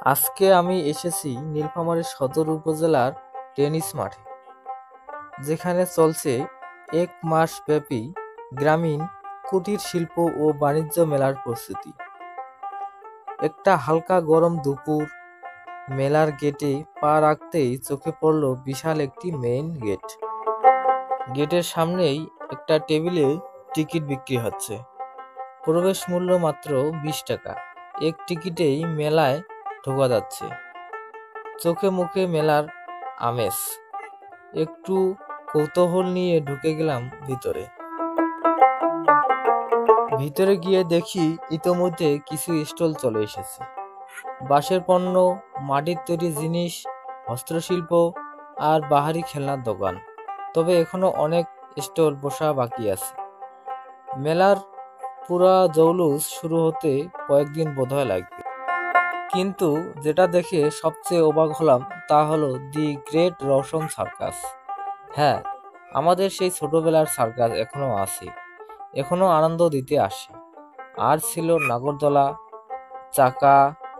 আজকে আমি এসেছি নীলফামারী সদর উপজেলার টেনিস মাঠে, যেখানে চলছে 1 মাস ব্যাপী গ্রামীণ কুটির শিল্প ও বাণিজ্য মেলার প্রস্তুতি। একটা হালকা গরম দুপুর, মেলার গেটে পা রাখতেই চোখে পড়ল বিশাল একটি মেইন গেট। গেটের সামনেই একটা টেবিলে টিকিট বিক্রি হচ্ছে। প্রবেশ মূল্য মাত্র 20 টাকা। এক টিকিটেই মেলায় ঢোকা যাচ্ছে। চোখে মুখে মেলার আমেজ। একটু কৌতূহল নিয়ে ঢুকে গেলাম ভিতরে। ভিতরে গিয়ে দেখি ইতোমধ্যে কিছু স্টল চলে এসেছে। বাঁশের পণ্য, মাটির তৈরি জিনিস, হস্তশিল্প আর বাহারি খেলনার দোকান। তবে এখনো অনেক স্টল বসা বাকি আছে। মেলার পুরা জৌলুস শুরু হতে কয়েকদিন বোধহয় লাগবে। কিন্তু যেটা দেখে সবচেয়ে অবাক হলাম তা হলো দি গ্রেট রওশন সার্কাস। হ্যাঁ, আমাদের সেই ছোটবেলার সার্কাস এখনো আছে, এখনো আনন্দ দিতে আসে। আর ছিল নাগরদোলা, চাকা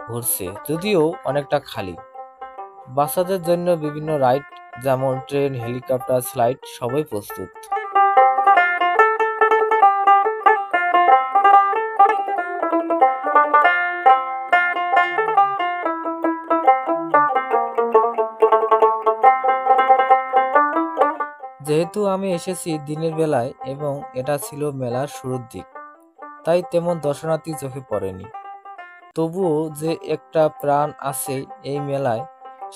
ঘুরছে, যদিও অনেকটা খালি। বাচ্চাদের জন্য বিভিন্ন রাইড যেমন ট্রেন, হেলিকপ্টার, স্লাইড সবই প্রস্তুত। যেহেতু আমি এসেছি দিনের বেলায় এবং এটা ছিল মেলার শুরুর দিক, তাই তেমন দর্শনার্থী চোখে পড়েনি। তবুও যে একটা প্রাণ আছে এই মেলায়,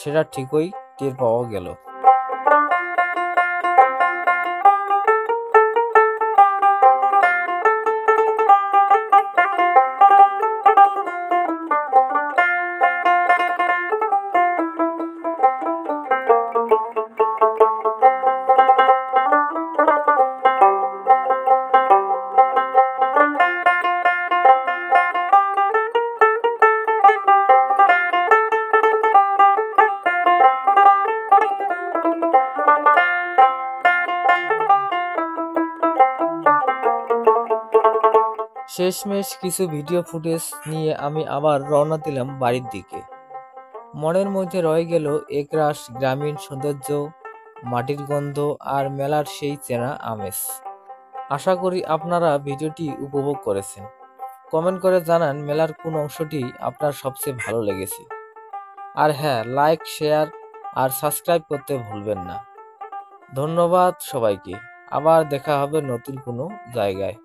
সেটা ঠিকই টের পাওয়া গেল। শেষমেশ কিছু ভিডিও ফুটেজ নিয়ে আমি আবার রওনা দিলাম বাড়ির দিকে। মনের মধ্যে রয়ে গেল একরাশ গ্রামীণ সৌন্দর্য, মাটির গন্ধ আর মেলার সেই চেনা আমেজ। আশা করি আপনারা ভিডিওটি উপভোগ করেছেন। কমেন্ট করে জানান মেলার কোন অংশটি আপনার সবচেয়ে ভালো লেগেছে। আর হ্যাঁ, লাইক, শেয়ার আর সাবস্ক্রাইব করতে ভুলবেন না। ধন্যবাদ সবাইকে। আবার দেখা হবে নতুন কোনো জায়গায়।